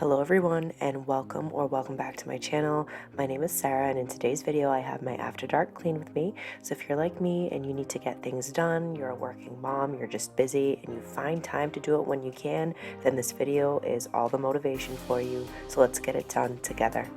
Hello everyone and welcome back to my channel. My name is Sarah and in today's video I have my after dark clean with me. So if you're like me and you need to get things done, you're a working mom, you're just busy and you find time to do it when you can, then this video is all the motivation for you. So let's get it done together.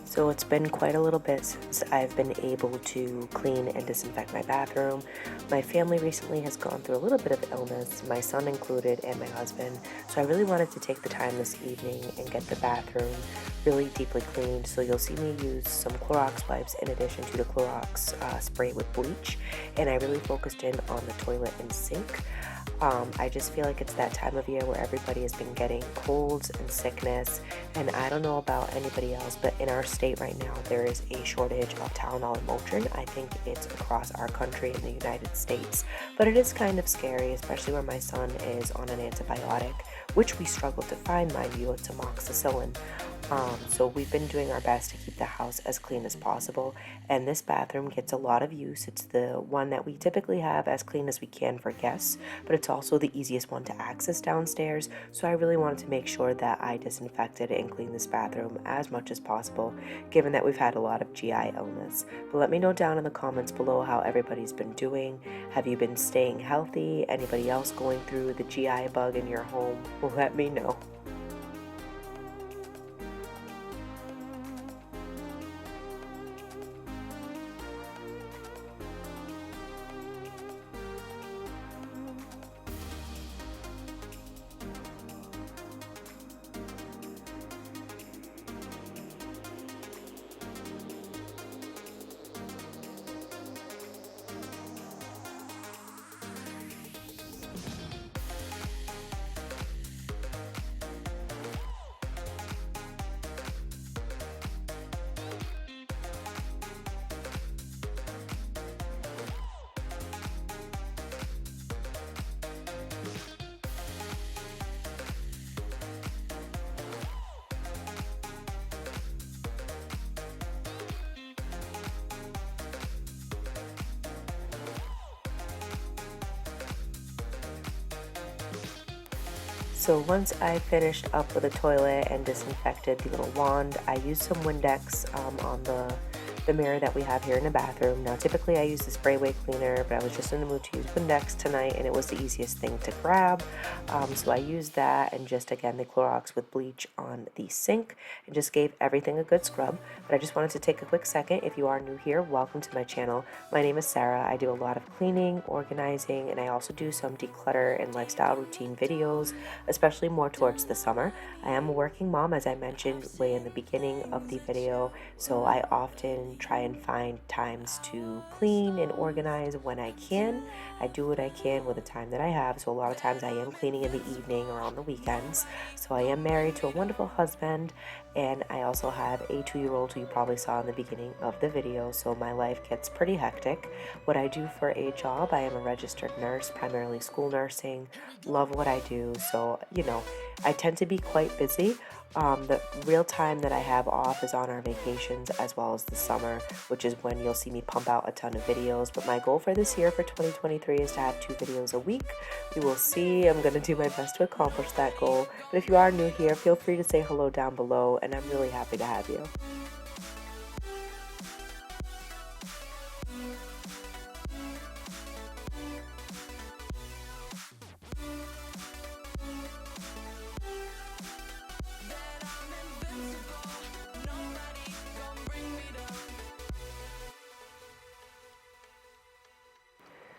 So it's been quite a little bit since I've been able to clean and disinfect my bathroom. My family recently has gone through a little bit of illness, my son included and my husband. So I really wanted to take the time this evening and get the bathroom really deeply cleaned. So you'll see me use some Clorox wipes in addition to the Clorox spray with bleach. And I really focused in on the toilet and sink. I just feel like it's that time of year where everybody has been getting colds and sickness, and I don't know about anybody else, but in our state right now there is a shortage of Tylenol and Motrin. I think it's across our country in the United States, but it is kind of scary, especially where my son is on an antibiotic, which we struggle to find, mind you. It's amoxicillin. So we've been doing our best to keep the house as clean as possible, and this bathroom gets a lot of use. It's the one that we typically have as clean as we can for guests, but it's also the easiest one to access downstairs, so I really wanted to make sure that I disinfected and cleaned this bathroom as much as possible, given that we've had a lot of GI illness. But let me know down in the comments below how everybody's been doing. Have you been staying healthy? Anybody else going through the GI bug in your home? Let me know. So once I finished up with the toilet and disinfected the little wand, I used some Windex on the mirror that we have here in the bathroom. Now typically I use the sprayway cleaner, but I was just in the mood to use Windex tonight and it was the easiest thing to grab. So I used that and just again the Clorox with bleach on the sink and just gave everything a good scrub. But I just wanted to take a quick second. If you are new here, welcome to my channel. My name is Sarah. I do a lot of cleaning, organizing, and I also do some declutter and lifestyle routine videos, especially more towards the summer. I am a working mom, as I mentioned way in the beginning of the video, so I often try and find times to clean and organize when I can. I do what I can with the time that I have, so a lot of times I am cleaning in the evening or on the weekends. So I am married to a wonderful husband, and I also have a 2-year-old who you probably saw in the beginning of the video, so my life gets pretty hectic. What I do for a job, I am a registered nurse, primarily school nursing. Love what I do, so I tend to be quite busy. The real time that I have off is on our vacations as well as the summer, which is when you'll see me pump out a ton of videos. But my goal for this year, for 2023, is to have 2 videos a week. We will see. I'm going to do my best to accomplish that goal. But if you are new here, feel free to say hello down below, and I'm really happy to have you.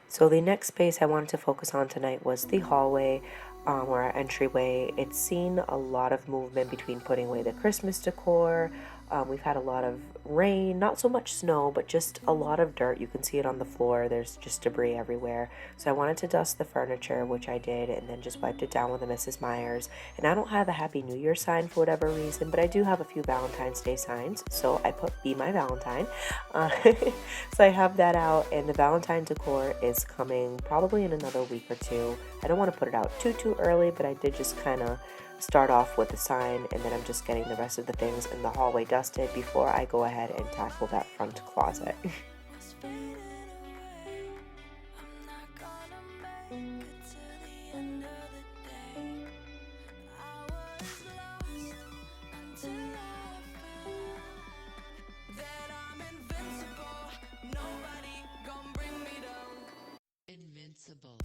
So the next space I wanted to focus on tonight was the hallway, or our entryway. It's seen a lot of movement between putting away the Christmas decor. We've had a lot of rain, not so much snow, but just a lot of dirt. You can see it on the floor. There's just debris everywhere. So I wanted to dust the furniture, which I did, and then just wiped it down with a Mrs. Myers. And I don't have a Happy New Year sign for whatever reason, but I do have a few Valentine's Day signs. So I put Be My Valentine. So I have that out, and the Valentine decor is coming probably in another week or two. I don't want to put it out too early, but I did just kind of start off with the sign, and then I'm just getting the rest of the things in the hallway dusted before I go ahead and tackle that front closet. Invincible.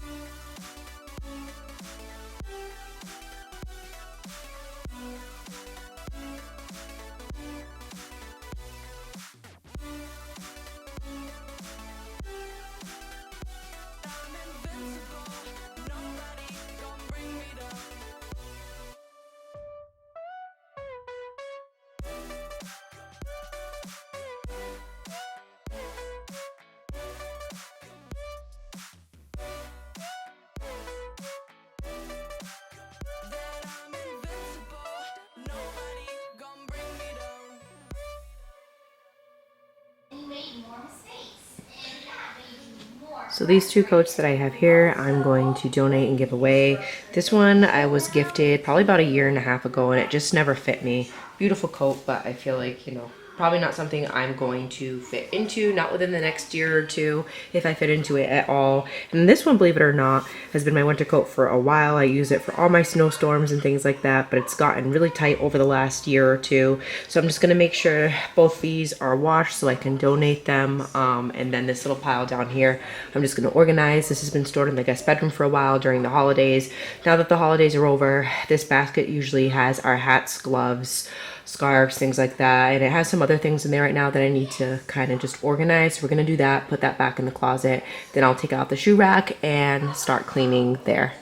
So these two coats that I have here, I'm going to donate and give away. This one I was gifted probably about a year and a half ago, and it just never fit me. Beautiful coat, but I feel like, you know, probably not something I'm going to fit into, not within the next year or two, if I fit into it at all. And this one, believe it or not, has been my winter coat for a while. I use it for all my snowstorms and things like that, but it's gotten really tight over the last year or two. So I'm just gonna make sure both these are washed so I can donate them. And then this little pile down here, I'm just gonna organize. This has been stored in the guest bedroom for a while during the holidays. Now that the holidays are over, this basket usually has our hats, gloves, scarves, things like that, and it has some other things in there right now that I need to kind of just organize. So we're gonna do that, put that back in the closet, then I'll take out the shoe rack and start cleaning there.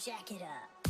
Jack it up.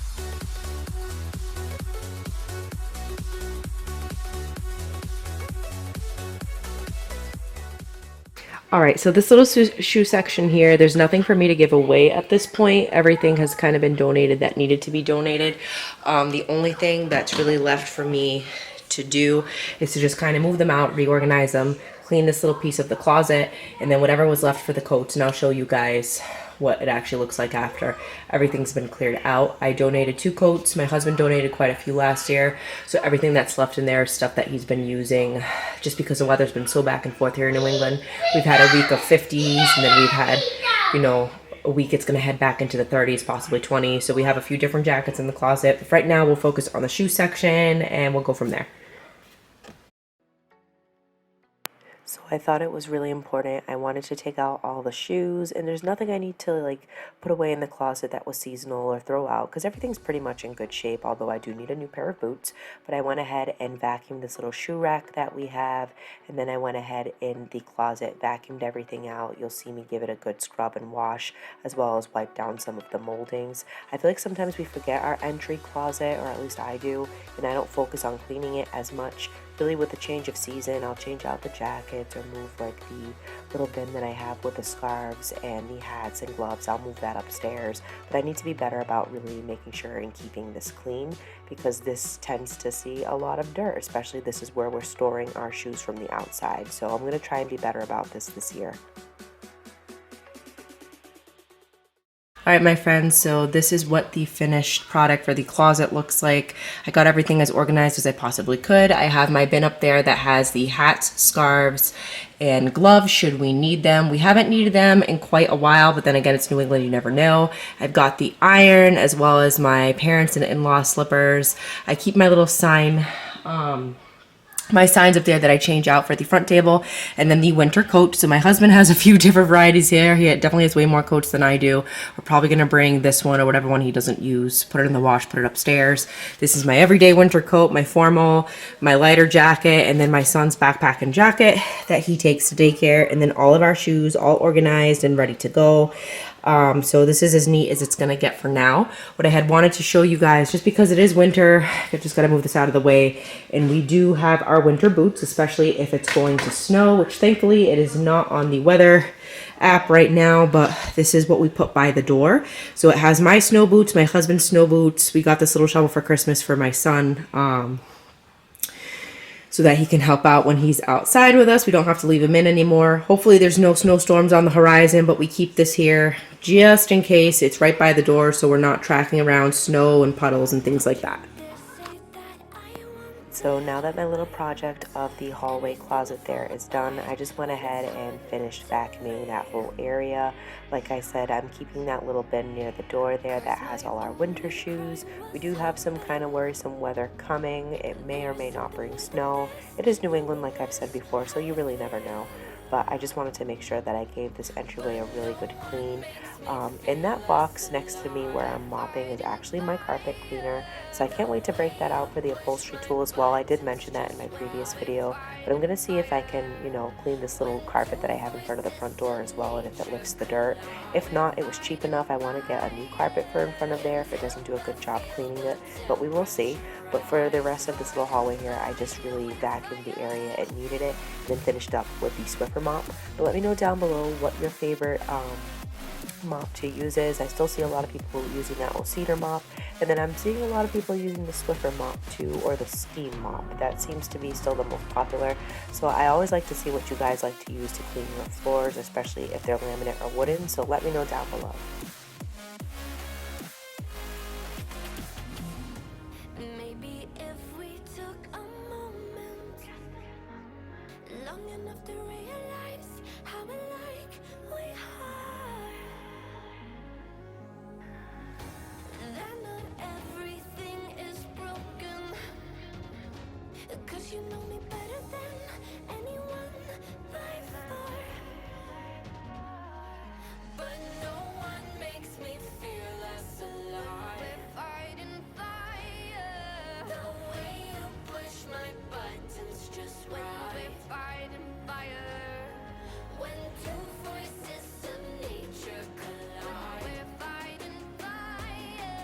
All right, so this little shoe section here, there's nothing for me to give away at this point. Everything has kind of been donated that needed to be donated. The only thing that's really left for me to do is to just kind of move them out, reorganize them, clean this little piece of the closet, and then whatever was left for the coats, and I'll show you guys what it actually looks like after everything's been cleared out. I donated 2 coats. My husband donated quite a few last year, so everything that's left in there is stuff that he's been using just because the weather's been so back and forth here in New England. We've had a week of 50s, and then we've had, you know, a week it's going to head back into the 30s, possibly 20. So we have a few different jackets in the closet. But right now we'll focus on the shoe section and we'll go from there. So I thought it was really important. I wanted to take out all the shoes, and there's nothing I need to like put away in the closet that was seasonal or throw out because everything's pretty much in good shape, although I do need a new pair of boots. But I went ahead and vacuumed this little shoe rack that we have, and then I went ahead in the closet, vacuumed everything out. You'll see me give it a good scrub and wash, as well as wipe down some of the moldings. I feel like sometimes we forget our entry closet, or at least I do, and I don't focus on cleaning it as much. Really, with the change of season, I'll change out the jackets or move like the little bin that I have with the scarves and the hats and gloves. I'll move that upstairs, but I need to be better about really making sure and keeping this clean because this tends to see a lot of dirt, especially this is where we're storing our shoes from the outside. So I'm going to try and be better about this year. All right, my friends, so this is what the finished product for the closet looks like. I got everything as organized as I possibly could. I have my bin up there that has the hats, scarves, and gloves should we need them. We haven't needed them in quite a while, but then again, it's New England, you never know. I've got the iron as well as my parents' and in-law slippers. I keep my little sign my signs up there that I change out for the front table, and then the winter coat. So my husband has a few different varieties here. He definitely has way more coats than I do. We're probably going to bring this one or whatever one he doesn't use, put it in the wash, put it upstairs. This is my everyday winter coat, my formal, my lighter jacket, and then my son's backpack and jacket that he takes to daycare, and then all of our shoes all organized and ready to go. So this is as neat as it's gonna get for now. What I had wanted to show you guys, just because it is winter, I just gotta move this out of the way, and we do have our winter boots, especially if it's going to snow, which thankfully it is not on the weather app right now, but this is what we put by the door. So it has my snow boots, my husband's snow boots. We got this little shovel for Christmas for my son, so that he can help out when he's outside with us. We don't have to leave him in anymore. Hopefully there's no snowstorms on the horizon, but we keep this here just in case. It's right by the door, so we're not tracking around snow and puddles and things like that. So now that my little project of the hallway closet there is done, I just went ahead and finished vacuuming that whole area. Like I said, I'm keeping that little bin near the door there that has all our winter shoes. We do have some kind of worrisome weather coming. It may or may not bring snow. It is New England, like I've said before, so you really never know. But I just wanted to make sure that I gave this entryway a really good clean. In that box next to me where I'm mopping is actually my carpet cleaner, so I can't wait to break that out for the upholstery tool as well. I did mention that in my previous video, but I'm going to see if I can, clean this little carpet that I have in front of the front door as well, and if it lifts the dirt. If not, it was cheap enough. I want to get a new carpet for in front of there if it doesn't do a good job cleaning it, but we will see. But for the rest of this little hallway here, I just really vacuumed the area it needed it, and then finished up with the Swiffer mop. But let me know down below what your favorite mop to use is. I still see a lot of people using that old cedar mop, and then I'm seeing a lot of people using the Swiffer mop too, or the steam mop. That seems to be still the most popular. So I always like to see what you guys like to use to clean your floors, especially if they're laminate or wooden. So let me know down below. Maybe if we took a moment long enough to realize how alike we are, that not everything is broken, 'cause you know me better than anyone by far. But no one makes me feel less alive. We're fighting fire. The way you push my buttons just right. We're fighting fire. When two voices of nature collide. We're fighting fire.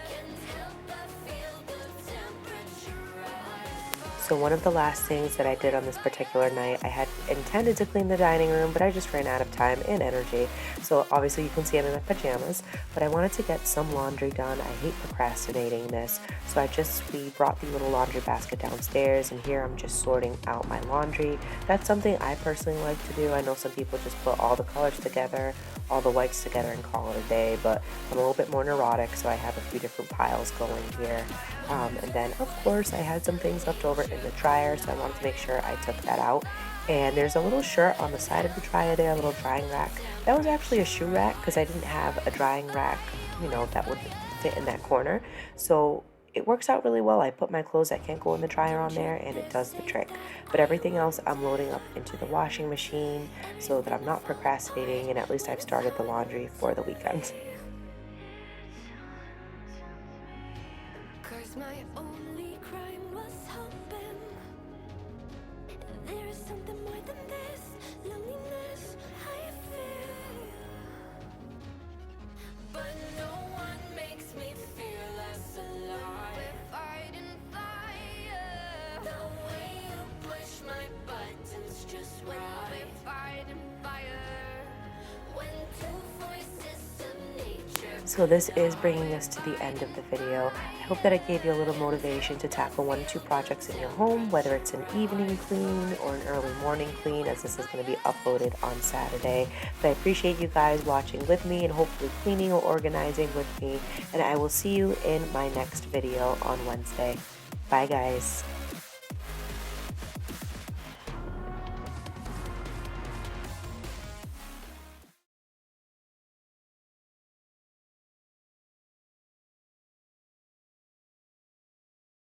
Can't help but feel the temperature rise. So one of the last things that I did on this particular night, I had intended to clean the dining room, but I just ran out of time and energy. So obviously you can see I'm in my pajamas, but I wanted to get some laundry done. I hate procrastinating this. So we brought the little laundry basket downstairs, and here I'm just sorting out my laundry. That's something I personally like to do. I know some people just put all the colors together, all the whites together, and call it a day, but I'm a little bit more neurotic, so I have a few different piles going here. And then of course I had some things left over in the dryer, so I wanted to make sure I took that out. And there's a little shirt on the side of the dryer there, a little drying rack. That was actually a shoe rack because I didn't have a drying rack, that would fit in that corner. So it works out really well. I put my clothes that can't go in the dryer on there, and it does the trick. But everything else I'm loading up into the washing machine so that I'm not procrastinating, and at least I've started the laundry for the weekend. 'Cause my only crime was hoping there is something more than this loneliness I feel. But no one makes me feel less alive. We're fighting fire. The way you push my buttons just right. We're fighting fire. When two voices of nature. So this is bringing us to the end of the video. I hope that I gave you a little motivation to tackle 1 or 2 projects in your home, whether it's an evening clean or an early morning clean, as this is going to be uploaded on Saturday. But I appreciate you guys watching with me and hopefully cleaning or organizing with me. And I will see you in my next video on Wednesday. Bye guys.